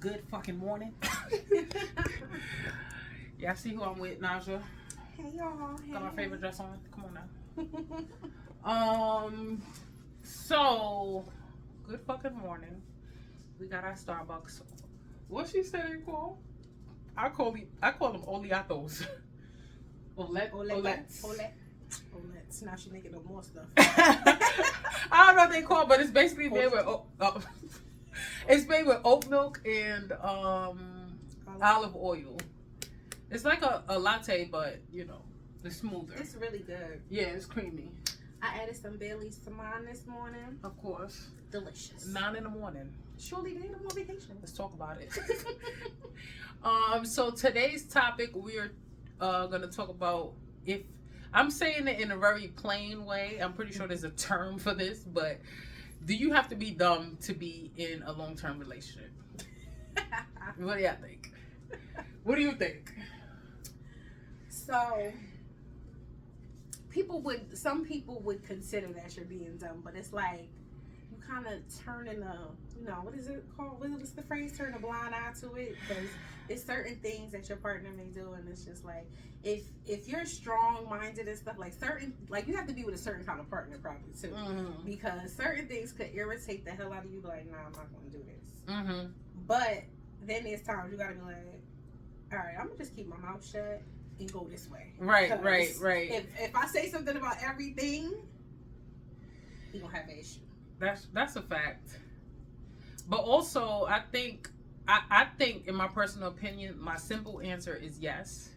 Good fucking morning. Yeah, I see who I'm with, Naja. Hey y'all. Hey. Got my favorite dress on. Come on now. So good fucking morning. We got our Starbucks. What she said they call? I call them oleatos. Olets. Now she making up more stuff. I don't know what they call, but it's basically made with it's made with oat milk and olive oil. It's like a latte, but you know, it's smoother. It's really good. Yeah, it's creamy. I added some Baileys to mine this morning. Of course. Delicious. 9 a.m. Surely they on vacation. Let's talk about it. So today's topic, we're gonna talk about, if I'm saying it in a very plain way, I'm pretty sure there's a term for this, but do you have to be dumb to be in a long-term relationship? What do y'all think? What do you think? So, some people would consider that you're being dumb, but it's like you kind of turning what is it called? What's the phrase? Turn a blind eye to it, because it's certain things that your partner may do, and it's just like if you're strong-minded and stuff, like you have to be with a certain kind of partner probably too, because certain things could irritate the hell out of you. Like, nah, I'm not going to do this. But then there's times you got to be like, all right, I'm gonna just keep my mouth shut and go this way. Right. If I say something about everything, we gonna have an issue. That's a fact. But also, I think in my personal opinion, my simple answer is yes.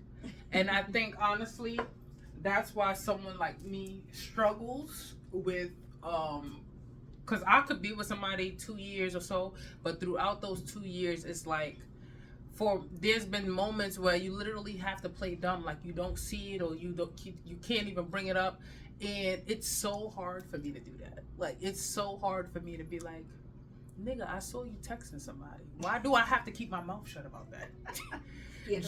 And I think honestly, that's why someone like me struggles with because I could be with somebody 2 years or so, but throughout those 2 years, it's like there's been moments where you literally have to play dumb, like you don't see it or you can't even bring it up, and it's so hard for me to do that. Like, it's so hard for me to be like, nigga, I saw you texting somebody. Why do I have to keep my mouth shut about that? Yeah,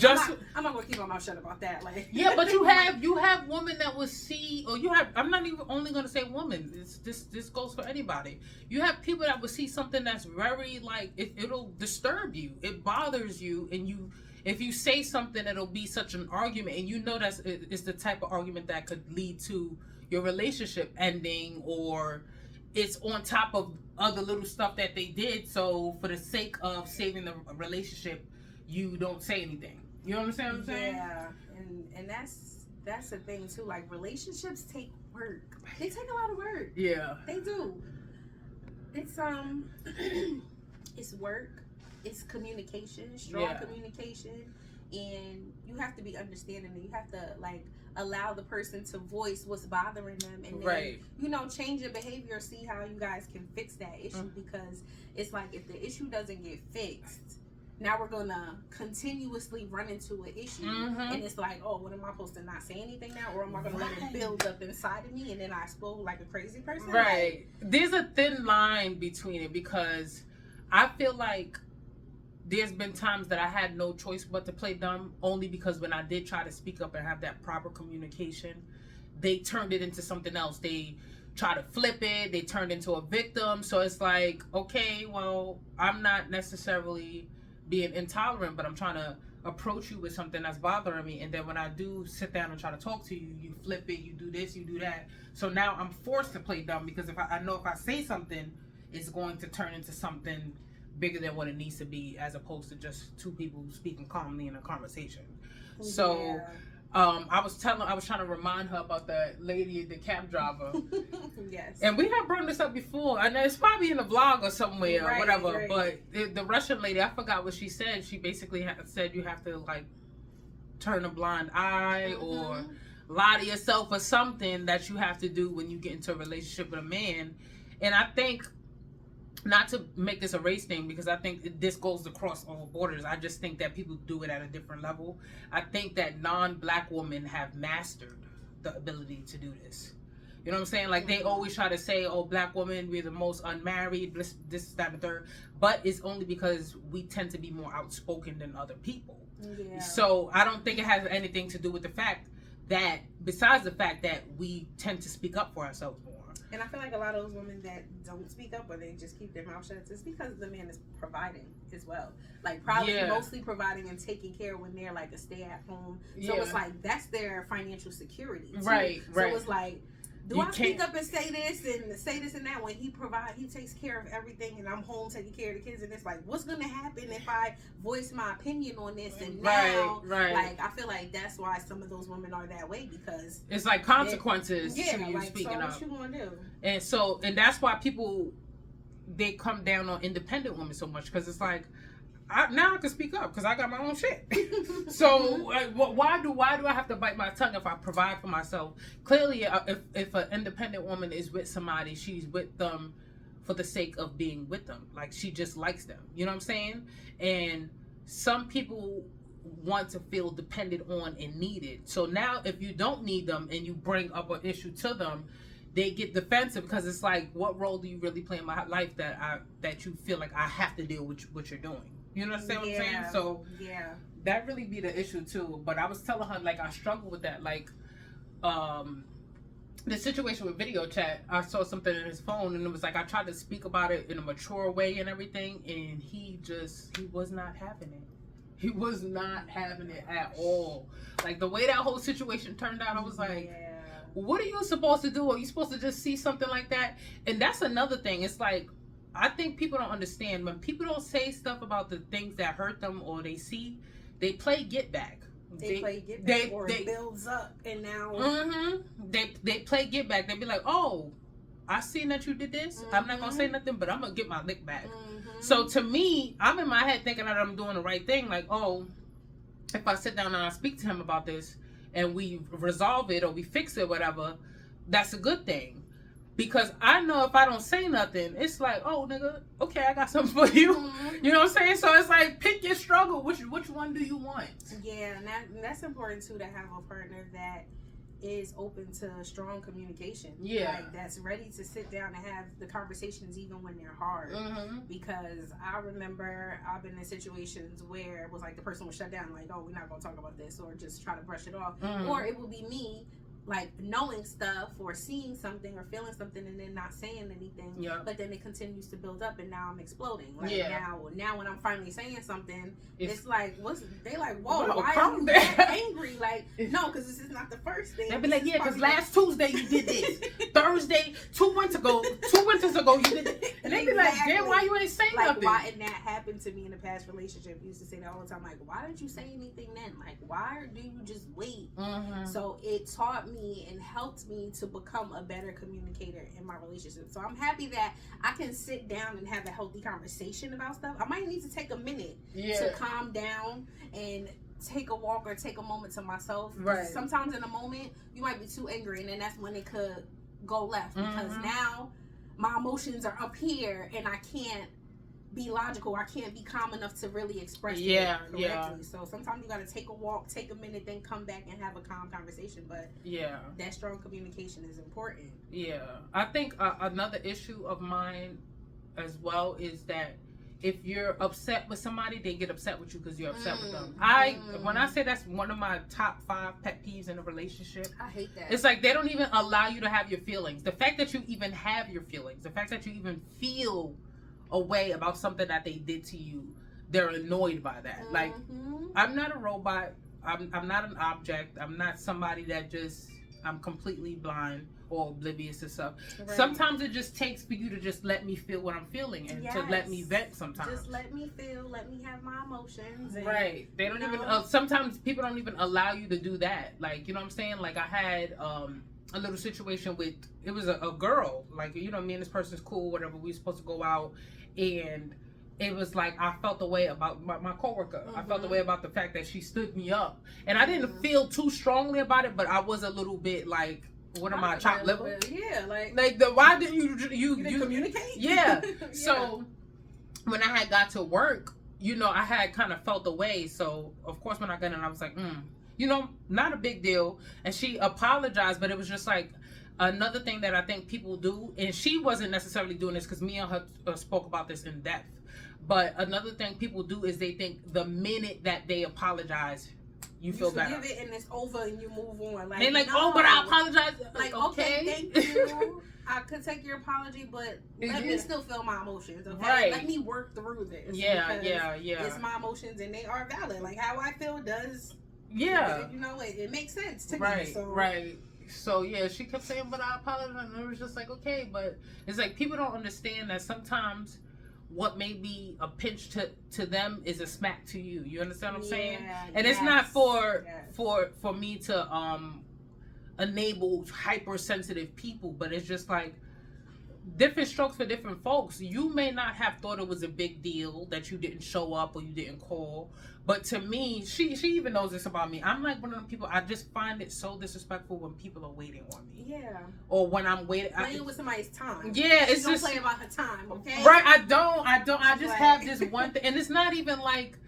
I'm not gonna keep my mouth shut about that. Like, yeah, but you have women that will see, or you have. I'm not even only gonna say women. This goes for anybody. You have people that will see something that's very like it'll disturb you. It bothers you, and if you say something, it'll be such an argument, and you know it's the type of argument that could lead to your relationship ending, or it's on top of other little stuff that they did. So for the sake of saving the relationship, you don't say anything. You understand what I'm saying? Yeah, and that's the thing too. Like, relationships take work. They take a lot of work. Yeah, they do. It's it's work. It's communication, strong communication, and you have to be understanding. And you have to like allow the person to voice what's bothering them, and then change your behavior. See how you guys can fix that issue, because it's like if the issue doesn't get fixed, now we're gonna continuously run into an issue, and it's like, oh, what am I supposed to not say anything now, or am I gonna let it build up inside of me and then I explode like a crazy person? Right. There's a thin line between it, because I feel like there's been times that I had no choice but to play dumb, only because when I did try to speak up and have that proper communication, they turned it into something else. They try to flip it. They turned into a victim. So it's like, okay, well, I'm not necessarily being intolerant, but I'm trying to approach you with something that's bothering me, and then when I do sit down and try to talk to you, you flip it, you do this, you do that. So now I'm forced to play dumb, because if I know if I say something, it's going to turn into something bigger than what it needs to be, as opposed to just two people speaking calmly in a conversation. So I was trying to remind her about that lady, the cab driver. Yes. And we have brought this up before, and it's probably in a vlog or somewhere or whatever. Right. But the Russian lady, I forgot what she said. She basically said you have to like turn a blind eye or lie to yourself, or something that you have to do when you get into a relationship with a man. And I think, not to make this a race thing, because I think this goes across all borders. I just think that people do it at a different level. I think that non-black women have mastered the ability to do this. You know what I'm saying? Like, they always try to say, oh, black women, we're the most unmarried, this, that, and third. But it's only because we tend to be more outspoken than other people. Yeah. So I don't think it has anything to do with the fact that, besides the fact that we tend to speak up for ourselves more. And I feel like a lot of those women that don't speak up or they just keep their mouth shut, it's because the man is providing as well. Like, probably mostly providing and taking care when they're like a stay at home. So it's like, that's their financial security too. Right. So it's like, do I speak up and say this and that when he takes care of everything and I'm home taking care of the kids, and it's like, what's gonna happen if I voice my opinion on this? And now, like, I feel like that's why some of those women are that way, because it's like consequences to you like, speaking up. What you gonna do? And that's why people, they come down on independent women so much, because it's like, now I can speak up because I got my own shit. So why do I have to bite my tongue if I provide for myself? Clearly, if an independent woman is with somebody, she's with them for the sake of being with them. Like, she just likes them. You know what I'm saying? And some people want to feel dependent on and needed. So now if you don't need them and you bring up an issue to them, they get defensive, because it's like, what role do you really play in my life that you feel like I have to deal with what you're doing? You understand what I'm saying? So that really be the issue too. But I was telling her, like, I struggle with that. Like, the situation with video chat, I saw something in his phone and it was like, I tried to speak about it in a mature way and everything, and he was not having it. He was not having it at all. Like, the way that whole situation turned out, I was like, what are you supposed to do? Are you supposed to just see something like that? And that's another thing. It's like, I think people don't understand, when people don't say stuff about the things that hurt them or they see, they play get back. They play get back, or it builds up, and now they play get back. They be like, oh, I seen that you did this. I'm not gonna say nothing, but I'm gonna get my lick back. So to me, I'm in my head thinking that I'm doing the right thing. Like, oh, if I sit down and I speak to him about this and we resolve it or we fix it, whatever, that's a good thing. Because I know if I don't say nothing, it's like, oh, nigga, okay, I got something for you. You know what I'm saying? So it's like, pick your struggle. Which one do you want? Yeah, and that's important, too, to have a partner that is open to strong communication. Yeah. Like, that's ready to sit down and have the conversations even when they're hard. Because I remember I've been in situations where it was like the person would shut down, like, oh, we're not going to talk about this, or just try to brush it off. Or it would be me, like, knowing stuff or seeing something or feeling something and then not saying anything, but then it continues to build up and now I'm exploding. Like, now when I'm finally saying something, it's like, they like, whoa, why are you that angry? Like, no, because this is not the first thing. They'd be like, yeah, because last Tuesday you did this. Thursday, 2 winters ago, you did it. And they'd be like, damn, why you ain't saying nothing? Why, and that happened to me in a past relationship. I used to say that all the time, like, why didn't you say anything then? Like, why do you just wait? So it taught me and helped me to become a better communicator in my relationship. So I'm happy that I can sit down and have a healthy conversation about stuff. I might need to take a minute to calm down and take a walk or take a moment to myself. Right. Sometimes in a moment you might be too angry, and then that's when it could go left, because now my emotions are up here and I can't be logical. I can't be calm enough to really express it correctly. So sometimes you got to take a walk, take a minute, then come back and have a calm conversation. But that strong communication is important. Yeah, I think another issue of mine as well is that if you're upset with somebody, they get upset with you because you're upset with them. When I say that's one of my top 5 pet peeves in a relationship, I hate that. It's like they don't even allow you to have your feelings. The fact that you even have your feelings, the fact that you even feel a way about something that they did to you, they're annoyed by that. Like, I'm not a robot. I'm not an object. I'm not somebody that I'm completely blind or oblivious to stuff. Sometimes it just takes for you to just let me feel what I'm feeling and to let me vent sometimes. Just let me feel, let me have my emotions. And, they don't even, sometimes people don't even allow you to do that. Like, you know what I'm saying? Like, I had a little situation with, it was a girl, like, you know, me and this person's cool, whatever, we were supposed to go out, and it was like, I felt the way about my coworker. I felt the way about the fact that she stood me up, and I didn't feel too strongly about it, but I was a little bit like, what am I, chopped liver? Yeah, like why didn't you communicate? Yeah. So when I had got to work, you know, I had kind of felt the way. So of course when I got in, I was like, you know, not a big deal. And she apologized, but it was just like, another thing that I think people do, and she wasn't necessarily doing this because me and her spoke about this in depth, but another thing people do is they think the minute that they apologize, you feel better. You forgive it and it's over and you move on. Like, they like, no. oh, but I apologize. Like, okay, thank you. I could take your apology, but let me still feel my emotions, okay? Right. Let me work through this. Yeah. It's my emotions and they are valid. Like, how I feel does, you know, it makes sense to me. So. Right. So, yeah, she kept saying, but I apologize. And it was just like, okay, but it's like people don't understand that sometimes what may be a pinch to them is a smack to you. You understand what I'm saying? And it's not for me to enable hypersensitive people, but it's just like different strokes for different folks. You may not have thought it was a big deal that you didn't show up or you didn't call, but to me, she even knows this about me. I'm like one of the people, I just find it so disrespectful when people are waiting on me. Yeah. Or when I'm waiting. Playing with somebody's time. Yeah, it's don't just play about her time, okay? Right, I don't. I just have this one thing, and it's not even like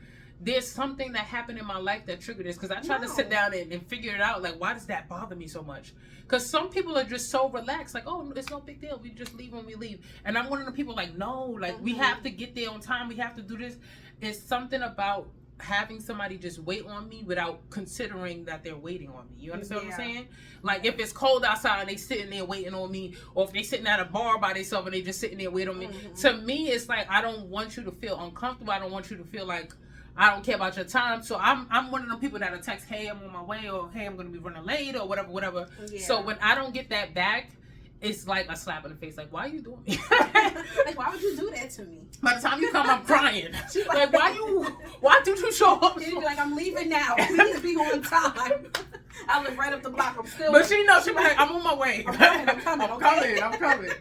there's something that happened in my life that triggered this, because I tried to sit down and figure it out. Like, why does that bother me so much? Because some people are just so relaxed, like, oh, it's no big deal. We just leave when we leave. And I'm one of the people like, no, like, we have to get there on time. We have to do this. It's something about having somebody just wait on me without considering that they're waiting on me. You understand what I'm saying? Like, if it's cold outside and they sitting there waiting on me, or if they sitting at a bar by themselves and they just sitting there waiting on me, to me, it's like, I don't want you to feel uncomfortable. I don't want you to feel like I don't care about your time. So I'm one of them people that'll text, hey, I'm on my way, or hey, I'm going to be running late, or whatever. Yeah. So when I don't get that back, it's like a slap in the face. Like, why are you doing me? Like, why would you do that to me? By the time you come, I'm crying. Like, why did you show up? She'd be like, I'm leaving now. Please be on time. I live right up the block. I'm still. But she knows, she be like, I'm on my way. I'm coming.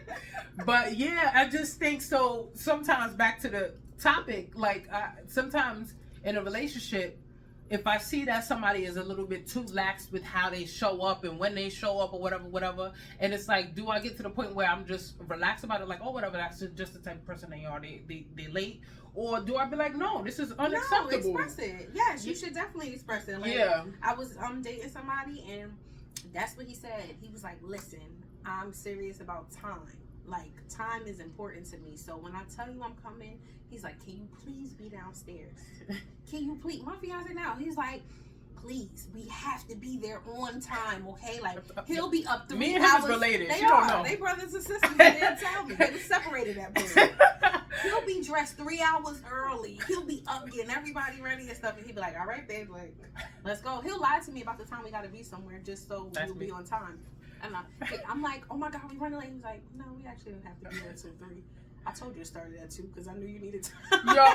But yeah, I just think so. Sometimes back to the topic, like sometimes in a relationship, if I see that somebody is a little bit too lax with how they show up and when they show up or whatever, and it's like, do I get to the point where I'm just relaxed about it, like, oh, whatever, that's just the type of person they are, they late, or do I be like, no, this is unacceptable? No, express it. Yes, you should definitely express it. Like, I was dating somebody, and that's what he said. He was like, listen, I'm serious about time. Like, time is important to me. So when I tell you I'm coming, he's like, can you please be downstairs? Can you please? My fiance now, he's like, please, we have to be there on time, okay? Like, he'll be up 3 hours. Me and him is related. They don't know. They brothers and sisters. They didn't tell me. They were separated at point. He'll be dressed 3 hours early. He'll be up getting everybody ready and stuff. And he'll be like, all right, babe, like, let's go. He'll lie to me about the time we got to be somewhere just so we'll be on time. And I'm like, oh my God, we running late. He's like, no, we actually didn't have to be there till 3. I told you it started at 2 because I knew you needed time. Yo,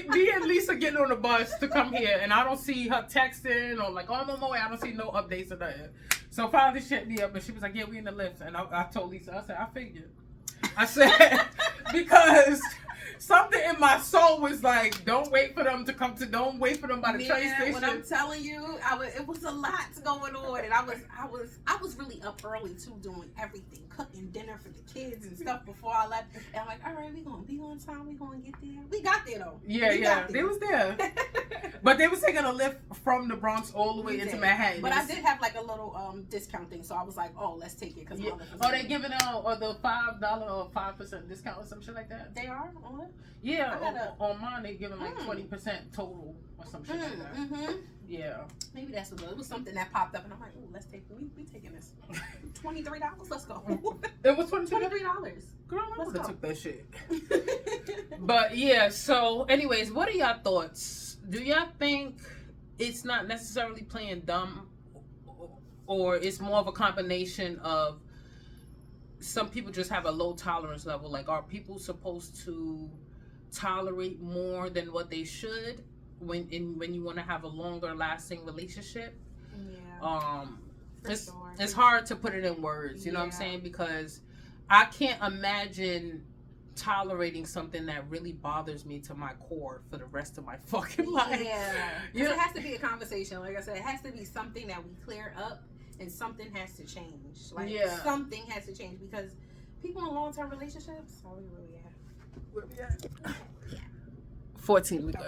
me and Lisa getting on the bus to come here, and I don't see her texting or like, oh, I'm on my way. I don't see no updates or nothing. So finally she hit me up, and she was like, yeah, we in the lift. And I told Lisa, I said, I figured. I said, because something in my soul was like, don't wait for them by the train station. When I'm telling you, it was a lot going on, and I was really up early too, doing everything, cooking dinner for the kids and stuff before I left. And I'm like, all right, we gonna be on time. We gonna get there. We got there though. They was there. But they was taking a lift from the Bronx all the way into Manhattan. But I did have like a little discount thing, so I was like, oh, let's take it. Cause they giving out the $5 or 5% discount or some shit like that? They are on it? Yeah, on mine they giving like 20% total or some shit like that. Mm-hmm. Yeah. Maybe that's what it was. Something that popped up, and I'm like, oh, let's take it. We taking this. $23. Let's go. It was $23. Girl, I would have took that shit. But yeah. So, anyways, what are y'all thoughts? Do y'all think it's not necessarily playing dumb, or it's more of a combination of some people just have a low tolerance level? Like, are people supposed to tolerate more than what they should when you want to have a longer lasting relationship? It's hard to put it in words, you know what I'm saying, because I can't imagine tolerating something that really bothers me to my core for the rest of my fucking life. It has to be a conversation. Like I said, it has to be something that we clear up, and something has to change. Like, something has to change, because people in long-term relationships, where we at? 14, we go.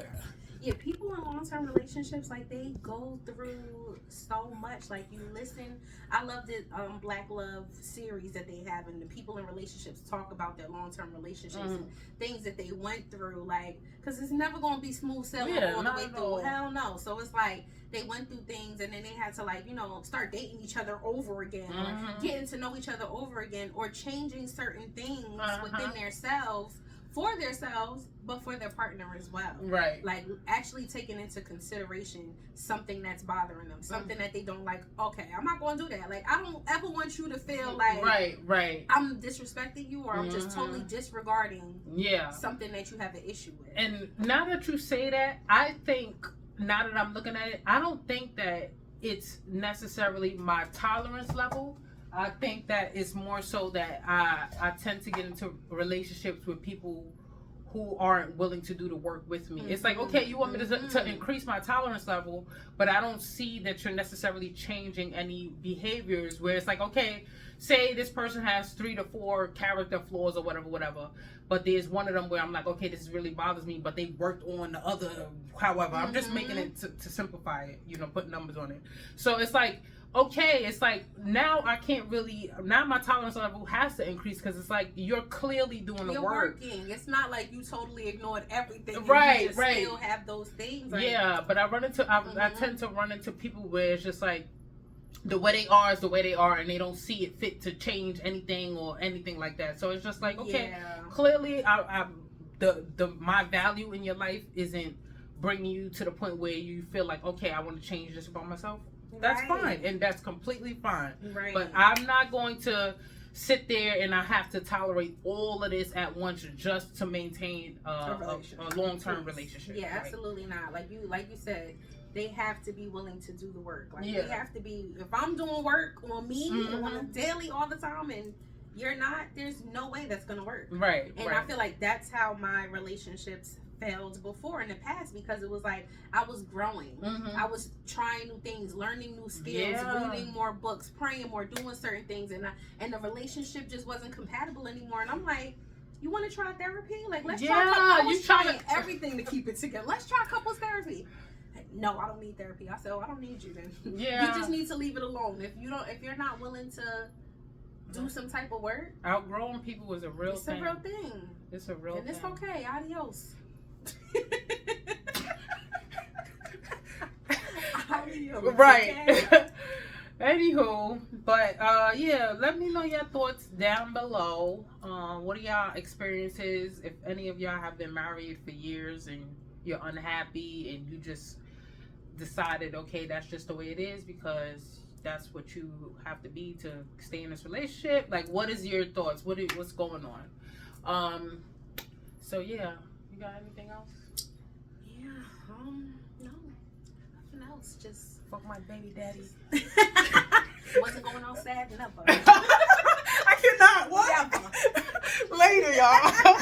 Yeah, people in long-term relationships, like, they go through so much. Like, you listen. I love the Black Love series that they have, and the people in relationships talk about their long-term relationships and things that they went through. Like, because it's never going to be smooth sailing all the way through. Hell no. So it's like they went through things, and then they had to, like, you know, start dating each other over again, or getting to know each other over again, or changing certain things within themselves. For themselves, but for their partner as well. Right. Like, actually taking into consideration something that's bothering them, something that they don't like. Okay, I'm not going to do that. Like, I don't ever want you to feel like right. I'm disrespecting you, or I'm just totally disregarding something that you have an issue with. And now that you say that, I think, now that I'm looking at it, I don't think that it's necessarily my tolerance level. I think that it's more so that I tend to get into relationships with people who aren't willing to do the work with me. It's like, okay, you want me to increase my tolerance level, but I don't see that you're necessarily changing any behaviors where it's like, okay, say this person has 3 to 4 character flaws or whatever, but there's one of them where I'm like, okay, this really bothers me, but they worked on the other, however. I'm just making it to simplify it, you know, put numbers on it. So it's like, okay, it's like now I can't really, now my tolerance level has to increase, because it's like you're clearly doing the work. You're working. It's not like you totally ignored everything. Right, you just still have those things. Right? Yeah, but I tend to run into people where it's just like the way they are is the way they are, and they don't see it fit to change anything or anything like that. So it's just like, okay, clearly my value in your life isn't bringing you to the point where you feel like, okay, I want to change this about myself. That's fine, and that's completely fine. Right. But I'm not going to sit there and I have to tolerate all of this at once just to maintain a long-term relationship. Yeah, absolutely not. Like you said, they have to be willing to do the work. Like, they have to be. If I'm doing work on me on daily all the time, and you're not, there's no way that's gonna work. Right. And I feel like that's how my relationships failed before in the past, because it was like I was growing, I was trying new things, learning new skills, reading more books, praying more, doing certain things, and the relationship just wasn't compatible anymore. And I'm like, you want to try therapy? Like, let's try. I was trying everything to keep it together. Let's try couples therapy. No, I don't need therapy. I said, oh, I don't need you then. You just need to leave it alone. If you're not willing to do some type of work, outgrowing people is a real thing. It's a real thing. It's a real thing. And it's okay. Adios. Right. Okay? Anywho, but yeah, let me know your thoughts down below. What are y'all experiences? If any of y'all have been married for years and you're unhappy and you just decided, okay, that's just the way it is because that's what you have to be to stay in this relationship. Like, what is your thoughts? What's going on? So yeah, you got anything else? Yeah, no, nothing else. Just fuck my baby daddy. Wasn't going on sad enough. I cannot. What? Later, y'all.